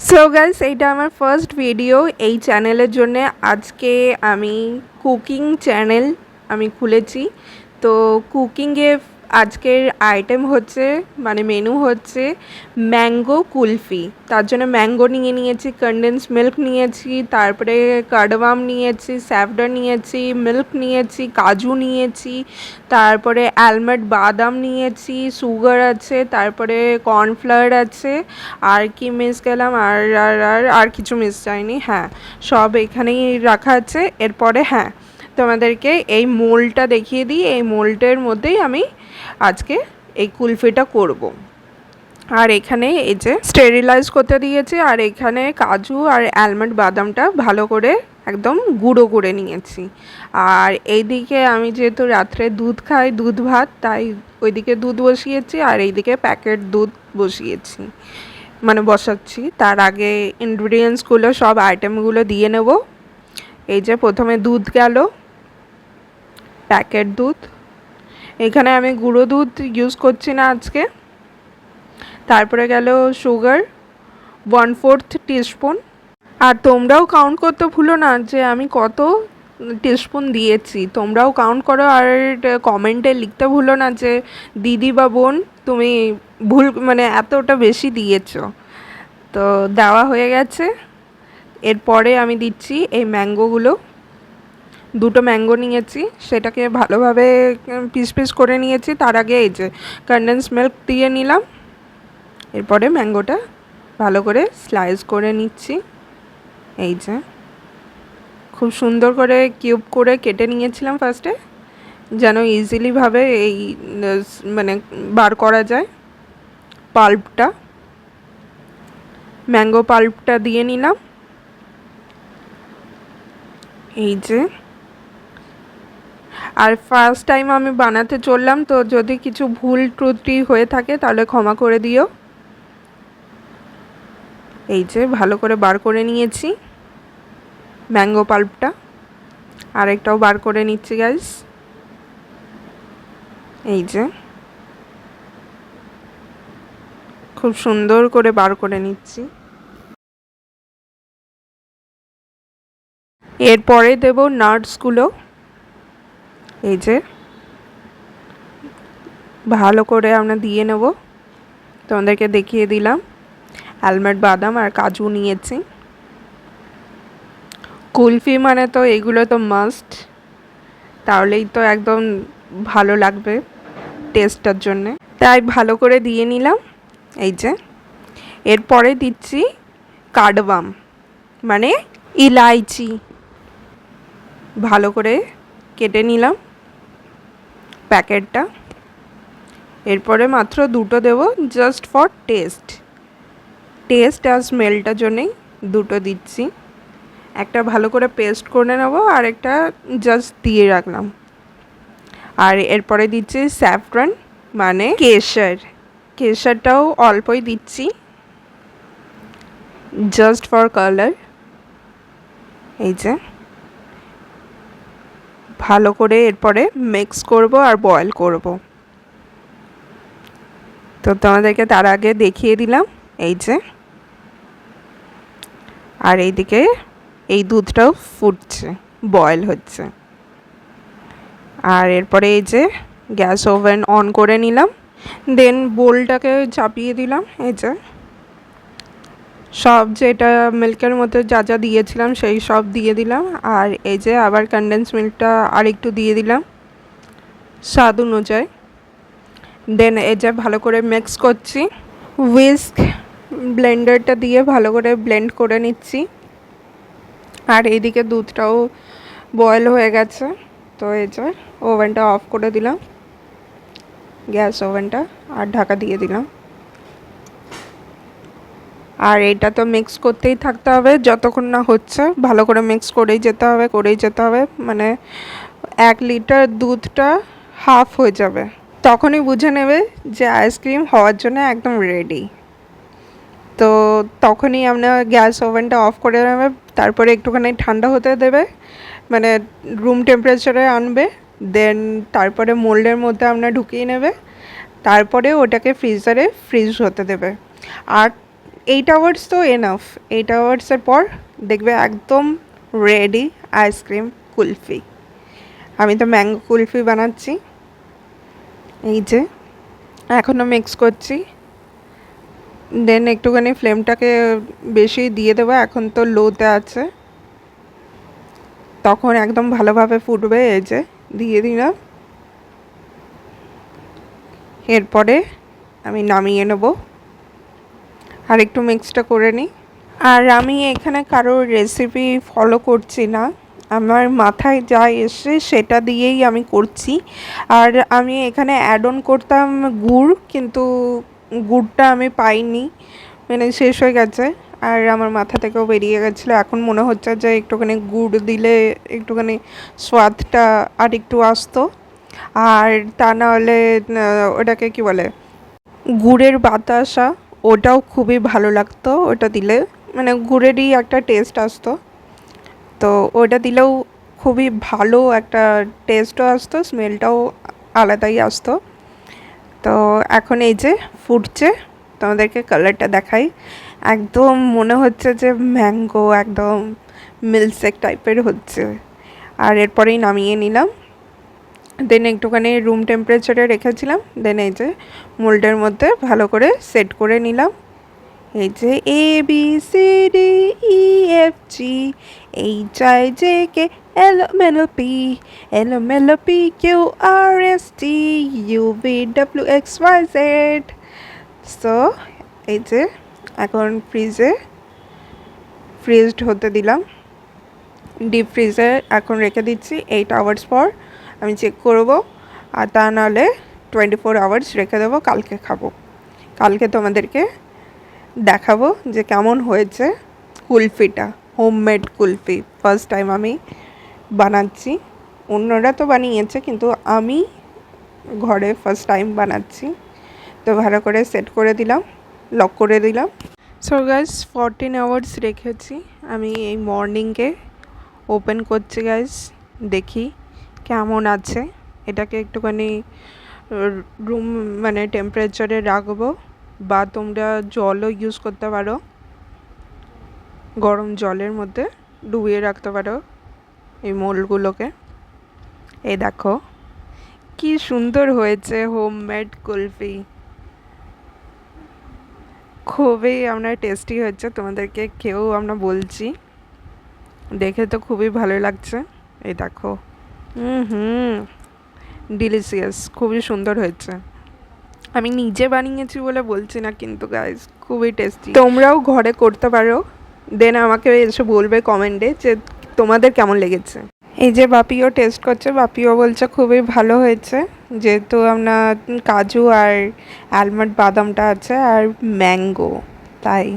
So guys, এইটা আমার first video এই চ্যানেলের জন্যে। আজকে আমি কুকিং চ্যানেল আমি খুলেছি। তো কুকিংয়ে আজকের আইটেম হচ্ছে মানে মেনু হচ্ছে ম্যাঙ্গো কুলফি। তার জন্য ম্যাঙ্গো নিয়ে নিয়েছি, কনডেন্স মিল্ক নিয়েছি, তারপরে কার্ডামাম নিয়েছি, স্যাফরন নিয়েছি, মিল্ক নিয়েছি, কাজু নিয়েছি, তারপরে আলমন্ড বাদাম নিয়েছি, সুগার আছে, তারপরে কর্নফ্লাওয়ার আছে, আর কি মিস গেলাম, আর আর আর আর কিছু মিস যায়নি। হ্যাঁ, সব এখানেই রাখা আছে। এরপরে হ্যাঁ, তোমাদেরকে এই মোল্ডটা দেখিয়ে দিই। এই মোল্ডের মধ্যেই আমি আজকে এই কুলফিটা করব। আর এখানে এই যে স্টেরিলাইজ করতে দিয়েছি, আর এখানে কাজু আর আলমন্ড বাদামটা ভালো করে একদম গুঁড়ো করে নিয়েছি। আর এইদিকে আমি যেহেতু রাত্রে দুধ খাই, দুধ ভাত, তাই ওইদিকে দুধ বসিয়েছি আর এইদিকে প্যাকেট দুধ বসিয়েছি, মানে বসাচ্ছি। তার আগে ইনগ্রিডিয়েন্টসগুলো সব আইটেমগুলো দিয়ে নেব। এই যে প্রথমে দুধ গেল, প্যাকেট দুধ। এখানে আমি গুঁড়ো দুধ ইউজ করছি না আজকে। তারপরে গেল সুগার 1/4 টিস্পুন। আর তোমরাও কাউন্ট করতে ভুলো না যে আমি কত টিস্পুন দিয়েছি। তোমরাও কাউন্ট করো আর কমেন্টে লিখতে ভুলো না যে দিদি বা বোন তুমি ভুল মানে এতটা বেশি দিয়েছো। তো দেওয়া হয়ে গেছে। এরপরে আমি দিচ্ছি এই ম্যাঙ্গোগুলো। দুটো ম্যাঙ্গো নিয়েছি, সেটাকে ভালোভাবে পিস পিস করে নিয়েছি। তার আগে এই যে কনডেন্স মিল্ক দিয়ে নিলাম। এরপরে ম্যাঙ্গোটা ভালো করে স্লাইস করে নিচ্ছি। এই যে খুব সুন্দর করে কিউব করে কেটে নিয়েছিলাম ফার্স্টে, যেন ইজিলিভাবে এই মানে বার করা যায় পাল্পটা। ম্যাঙ্গো পাল্পটা দিয়ে নিলাম। এই যে, আর ফার্স্ট টাইম আমি বানাতে চললাম, তো যদি কিছু ভুল ত্রুটি হয়ে থাকে তাহলে ক্ষমা করে দিও। এই যে ভালো করে বার করে নিয়েছি ম্যাঙ্গো পাল্পটা। আরেকটাও বার করে নিচ্ছি গাইস। এই যে খুব সুন্দর করে বার করে নিচ্ছি। এরপরে দেব নাটসগুলো। এই যে ভালো করে আমরা দিয়ে নেব। তোমাদেরকে দেখিয়ে দিলাম আলমন্ড বাদাম আর কাজু নিয়েছি। কুলফি মানে তো এগুলো তো মাস্ট, তাহলেই তো একদম ভালো লাগবে টেস্টটার জন্যে, তাই ভালো করে দিয়ে নিলাম। এই যে এরপরে দিচ্ছি কার্ডামাম মানে ইলাইচি। ভালো করে কেটে নিলাম প্যাকেটটা। এরপরে মাত্র দুটো দেব, জাস্ট ফর টেস্ট আর স্মেলটার জন্যেই দুটো দিচ্ছি। একটা ভালো করে পেস্ট করে নেব, আর একটা জাস্ট দিয়ে রাখলাম। আর এরপরে দিচ্ছি স্যাফরন মানে কেশরটাও অল্পই দিচ্ছি, জাস্ট ফর কালার। এই যে ভালো করে এরপরে মিক্স করব আর বয়েল করব। তো তোমাদেরকে তার আগে দেখিয়ে দিলাম। এই যে, আর এইদিকে এই দুধটাও ফুটছে, বয়েল হচ্ছে। আর এরপরে এই যে গ্যাস ওভেন অন করে নিলাম, দেন বোলটাকে চাপিয়ে দিলাম। এই যে সব যেটা মিল্কের মধ্যে যা যা দিয়েছিলাম সেই সব দিয়ে দিলাম। আর এই যে আবার কনডেন্স মিল্কটা আর একটু দিয়ে দিলাম স্বাদ অনুযায়ী। দেন এই যে ভালো করে মিক্স করছি, হুইস্ক ব্লেন্ডারটা দিয়ে ভালো করে ব্লেন্ড করে নিচ্ছি। আর এইদিকে দুধটাও বয়েল হয়ে গেছে। তো এই যে ওভেনটা অফ করে দিলাম, গ্যাস ওভেনটা, আর ঢাকা দিয়ে দিলাম। আর এটা তো মিক্স করতেই থাকতে হবে যতক্ষণ না হচ্ছে, ভালো করে মিক্স করেই যেতে হবে। মানে 1 লিটার দুধটা হাফ হয়ে যাবে, তখনই বুঝে নেবে যে আইসক্রিম হওয়ার জন্য একদম রেডি। তো তখনই আমরা গ্যাস ওভেনটা অফ করে নেবে। তারপরে একটুখানি ঠান্ডা হতে দেবে, মানে রুম টেম্পারেচারে আনবে। দেন তারপরে মোল্ডের মধ্যে আমরা ঢুকিয়ে নেবে। তারপরে ওটাকে ফ্রিজারে ফ্রিজ হতে দেবে। আর 8 আওয়ার্স তো এনাফ। 8 আওয়ার্সের পর দেখবে একদম রেডি আইসক্রিম কুলফি। আমি তো ম্যাঙ্গো কুলফি বানাচ্ছি। এই যে এখনও মিক্স করছি, দেন একটুখানি ফ্লেমটাকে বেশি দিয়ে দেবো, এখন তো লোতে আছে, তখন একদম ভালোভাবে ফুটবে। এই যে দিয়ে দিলাম, এরপরে আমি নামিয়ে নেব। আর একটু মিক্সটা করে নিই। আর আমি এখানে কারোর রেসিপি ফলো করছি না, আমার মাথায় যা এসে সেটা দিয়েই আমি করছি। আর আমি এখানে অ্যাড অন করতাম গুড়, কিন্তু গুড়টা আমি পাইনি, মানে শেষ হয়ে গেছে, আর আমার মাথা থেকেও বেরিয়ে গেছিলো। এখন মনে হচ্ছে যে একটুখানি গুড় দিলে একটুখানি স্বাদটা আর একটু আসতো। আর তা নাহলে ওটাকে কি বলে, গুড়ের বাতাসা, ওটাও খুবই ভালো লাগতো ওটা দিলে, মানে গুড়েরই একটা টেস্ট আসতো, তো ওটা দিলেও খুবই ভালো একটা টেস্টও আসতো, স্মেলটাও আলাদাই আসতো। তো এখন এই যে ফুটছে, তোমাদেরকে কালারটা দেখাই, একদম মনে হচ্ছে যে ম্যাঙ্গো একদম মিল্কশেক টাইপের হচ্ছে। আর এরপরেই নামিয়ে নিলাম, দেন একটুখানি রুম টেম্পারেচারে রেখেছিলাম, দেন এই যে মোল্ডের মধ্যে ভালো করে সেট করে নিলাম। এই যে ABCDEFGHIJKLMNOP LMNOPQRSTUVWXYZ। সো এই যে এখন ফ্রিজড হতে দিলাম, ডিপ ফ্রিজে এখন রেখে দিচ্ছি। 8 আওয়ার্স পর আমি চেক করব, আর তা নাহলে 24 আওয়ার্স রেখে দেবো, কালকে খাবো। কালকে তোমাদেরকে দেখাবো যে কেমন হয়েছে কুলফিটা, হোমমেড কুলফি ফার্স্ট টাইম আমি বানাচ্ছি। অন্যরা তো বানিয়েছে, কিন্তু আমি ঘরে ফার্স্ট টাইম বানাচ্ছি। তো ভালো করে সেট করে দিলাম, লক করে দিলাম। সো গাইস 14 আওয়ার্স রেখেছি আমি, এই মর্নিংয়ে ওপেন করছি গাইস, দেখি কেমন আছে। এটাকে একটুখানি রুম মানে টেম্পারেচারে রাখবো, বা তোমরা জলও ইউজ করতে পারো, গরম জলের মধ্যে ডুবিয়ে রাখতে পারো এই মোল্ডগুলোকে। এই দেখো কি সুন্দর হয়েছে হোমমেড কুলফি, খুবই আমরা টেস্টি হচ্ছে, তোমাদেরকে খেয়েও আমরা বলছি, দেখে তো খুবই ভালো লাগছে। এই দেখো, ডিলিশিয়াস, খুবই সুন্দর হয়েছে। আমি নিজে বানিয়েছি বলে বলছি না, কিন্তু গাইস খুবই টেস্টি, তোমরাও ঘরে করতে পারো, দেন আমাকে এসে বলবে কমেন্টে যে তোমাদের কেমন লেগেছে। এই যে বাপিও টেস্ট করছে, বাপিও বলছে খুবই ভালো হয়েছে, যেহেতু আমরা কাজু আর আলমন্ড বাদামটা আছে আর ম্যাঙ্গো, তাই